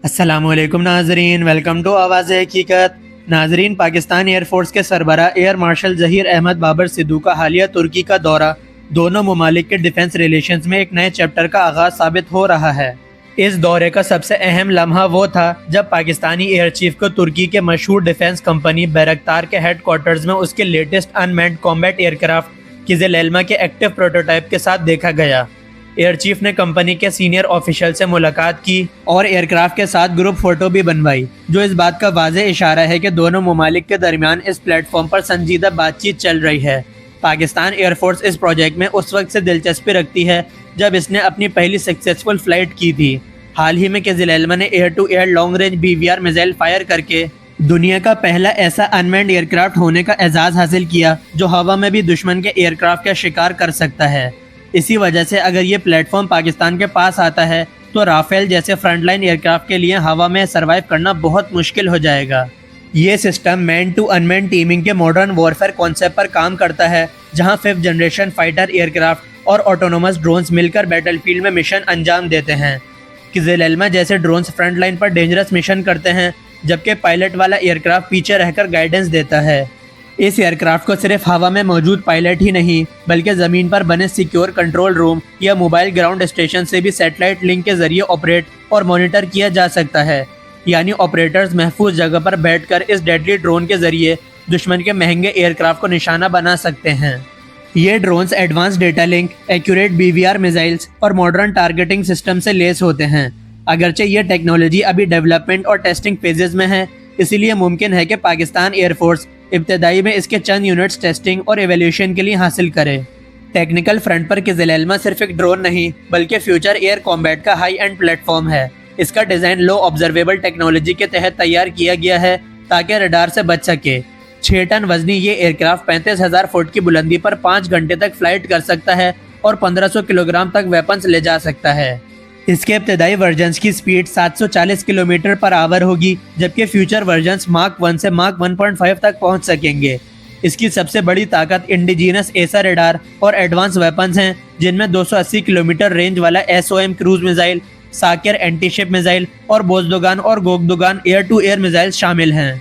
السلام علیکم ناظرین، ویلکم ٹو آواز حقیقت۔ ناظرین، پاکستان ایئر فورس کے سربراہ ایئر مارشل ظہیر احمد بابر سدھو کا حالیہ ترکی کا دورہ دونوں ممالک کے ڈیفنس ریلیشنز میں ایک نئے چیپٹر کا آغاز ثابت ہو رہا ہے۔ اس دورے کا سب سے اہم لمحہ وہ تھا جب پاکستانی ایئر چیف کو ترکی کے مشہور ڈیفنس کمپنی بیرکتار کے ہیڈ کوارٹرز میں اس کے latest unmanned combat aircraft Kizilelma کے ایکٹیو پروٹوٹائپ کے ساتھ دیکھا گیا۔ ایئر چیف نے کمپنی کے سینئر آفیشل سے ملاقات کی اور ایئر کرافٹ کے ساتھ گروپ فوٹو بھی بنوائی، جو اس بات کا واضح اشارہ ہے کہ دونوں ممالک کے درمیان اس پلیٹ فارم پر سنجیدہ بات چیت چل رہی ہے۔ پاکستان ایئر فورس اس پروجیکٹ میں اس وقت سے دلچسپی رکھتی ہے جب اس نے اپنی پہلی سکسیسفل فلائٹ کی تھی۔ حال ہی میں قزل علمہ نے air to air long range BVR missile fire کر کے دنیا کا پہلا ایسا انمینڈ ایئر کرافٹ ہونے کا اعزاز حاصل کیا جو ہوا میں بھی دشمن کے ایئر کرافٹ کا شکار کر سکتا ہے۔ اسی وجہ سے اگر یہ پلیٹ فارم پاکستان کے پاس آتا ہے تو رافیل جیسے فرنٹ لائن ایئر کرافٹ کے لیے ہوا میں سروائیو کرنا بہت مشکل ہو جائے گا۔ یہ system man to unmanned teaming کے ماڈرن وارفیئر کانسیپٹ پر کام کرتا ہے، جہاں 5th generation fighter aircraft اور آٹونومس ڈرونز مل کر بیٹل فیلڈ میں مشن انجام دیتے ہیں۔ قزل علمہ جیسے ڈرونز فرنٹ لائن پر ڈینجرس مشن کرتے ہیں، جبکہ پائلٹ والا ایئر کرافٹ پیچھے رہ کر گائیڈنس دیتا ہے۔ اس ایئر کرافٹ کو صرف ہوا میں موجود پائلٹ ہی نہیں بلکہ زمین پر بنے سیکیور کنٹرول روم یا موبائل گراؤنڈ اسٹیشن سے بھی سیٹلائٹ لنک کے ذریعے آپریٹ اور مانیٹر کیا جا سکتا ہے، یعنی آپریٹرز محفوظ جگہ پر بیٹھ کر اس ڈیڈلی ڈرون کے ذریعے دشمن کے مہنگے ایئر کرافٹ کو نشانہ بنا سکتے ہیں۔ یہ drones advance data link, accurate BVR missiles اور ماڈرن ٹارگیٹنگ سسٹم سے لیس ہوتے ہیں۔ اگرچہ یہ ٹیکنالوجی ابھی ڈیولپمنٹ اور ٹیسٹنگ فیزز میں ہے، اسی لیے ممکن ہے کہ پاکستان ایئر فورس ابتدائی میں اس کے چند یونٹس ٹیسٹنگ اور ایویلیوشن کے لیے حاصل کرے۔ ٹیکنیکل فرنٹ پر قزل علمہ صرف ایک ڈرون نہیں بلکہ فیوچر ایئر کامبیٹ کا ہائی اینڈ پلیٹ فارم ہے۔ اس کا ڈیزائن لو آبزرویبل ٹیکنالوجی کے تحت تیار کیا گیا ہے تاکہ ریڈار سے بچ سکے۔ 6 ٹن وزنی یہ ایئر کرافٹ 35,000 فٹ کی بلندی پر 5 گھنٹے تک فلائٹ کر سکتا ہے اور 1500 کلوگرام تک ویپنز لے جا سکتا ہے۔ اس کے ابتدائی ورژنز کی سپیڈ 740 کلومیٹر پر آور ہوگی، جبکہ فیوچر ورژنز ماک 1 سے ماک 1.5 تک پہنچ سکیں گے۔ اس کی سب سے بڑی طاقت انڈیجینس ایسا ریڈار اور ایڈوانس ویپنز ہیں، جن میں 280 کلومیٹر رینج والا SOM کروز میزائل، ساکر اینٹی شپ میزائل اور بوزدوگان اور Gokdogan air to air missile شامل ہیں۔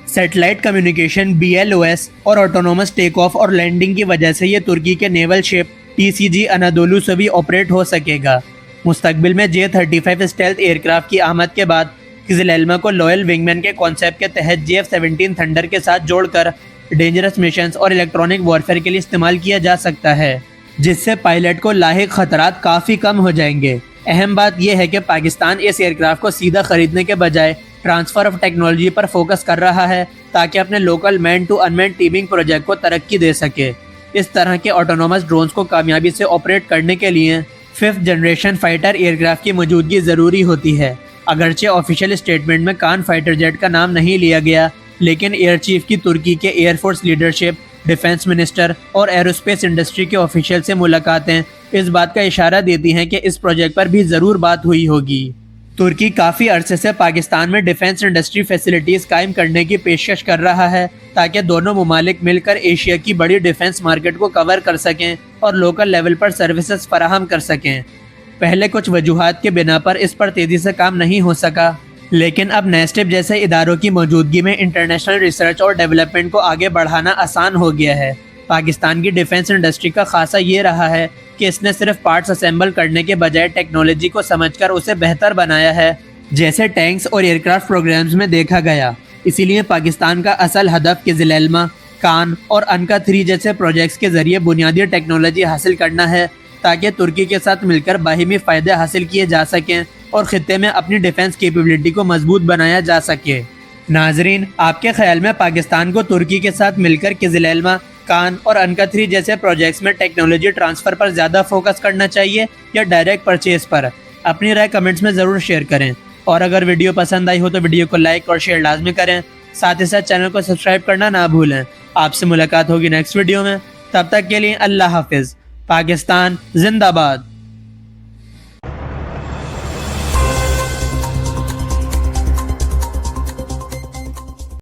سیٹلائٹ کمیونیکیشن BLOS اور آٹونومس ٹیک آف اور لینڈنگ کی وجہ سے یہ ترکی کے نیول شپ TCG انادولو سے بھی آپریٹ ہو سکے گا۔ مستقبل میں J-35 اسٹیلتھ ایئر کرافٹ کی آمد کے بعد قزل علمہ کو لوئل ونگ مین کے کانسیپٹ کے تحت JF-17 تھنڈر کے ساتھ جوڑ کر ڈینجرس مشنز اور الیکٹرونک وارفیئر کے لیے استعمال کیا جا سکتا ہے، جس سے پائلٹ کو لاحق خطرات کافی کم ہو جائیں گے۔ اہم بات یہ ہے کہ پاکستان اس ایئر کرافٹ کو سیدھا خریدنے کے بجائے ٹرانسفر آف ٹیکنالوجی پر فوکس کر رہا ہے تاکہ اپنے local man to unmanned teaming project کو ترقی دے سکے۔ اس طرح کے آٹونومس ڈرونز کو کامیابی سے آپریٹ کرنے کے لیے 5th generation fighter year craft کی موجودگی ضروری ہوتی ہے۔ اگرچہ آفیشیل اسٹیٹمنٹ میں کان فائٹر جیٹ کا نام نہیں لیا گیا، لیکن ایئر چیف کی ترکی کے air force leadership, defence minister اور ایروسپیس انڈسٹری کے آفیشیل سے ملاقاتیں اس بات کا اشارہ دیتی ہیں کہ اس پروجیکٹ پر بھی ضرور بات ہوئی ہوگی۔ ترکی کافی عرصے سے پاکستان میں ڈیفنس انڈسٹری فیسلٹیز قائم کرنے کی پیشکش کر رہا ہے تاکہ دونوں ممالک مل کر ایشیا کی بڑی ڈیفنس مارکیٹ کو کور کر سکیں اور لوکل لیول پر سروسز فراہم کر سکیں۔ پہلے کچھ وجوہات کے بنا پر اس پر تیزی سے کام نہیں ہو سکا، لیکن اب نیسٹپ جیسے اداروں کی موجودگی میں انٹرنیشنل ریسرچ اور ڈیولپمنٹ کو آگے بڑھانا آسان ہو گیا ہے۔ پاکستان کی ڈیفنس انڈسٹری کا خاصہ یہ رہا ہے کہ اس نے صرف پارٹس اسمبل کرنے کے بجائے ٹیکنالوجی کو سمجھ کر اسے بہتر بنایا ہے، جیسے ٹینکس اور ایئر کرافٹ پروگرامز میں دیکھا گیا۔ اسی لیے پاکستان کا اصل ہدف قزل علمہ، کان اور انکا 3 جیسے پروجیکٹس کے ذریعے بنیادی ٹیکنالوجی حاصل کرنا ہے تاکہ ترکی کے ساتھ مل کر باہمی فائدے حاصل کیے جا سکیں اور خطے میں اپنی ڈیفنس کیپیبلٹی کو مضبوط بنایا جا سکے۔ ناظرین، آپ کے خیال میں پاکستان کو ترکی کے ساتھ مل کر قزل علمہ، کان اور انکا 3 جیسے پروجیکٹس میں ٹیکنالوجی ٹرانسفر پر زیادہ فوکس کرنا چاہیے یا ڈائریکٹ پرچیز پر؟ اپنی رائے کمنٹس میں ضرور شیئر کریں، اور اگر ویڈیو پسند آئی ہو تو ویڈیو کو لائک اور شیئر لازمی کریں، ساتھ ہی ساتھ چینل کو سبسکرائب کرنا نہ بھولیں۔ آپ سے ملاقات ہوگی نیکسٹ ویڈیو میں، تب تک کے لیے اللہ حافظ۔ پاکستان زندہ باد۔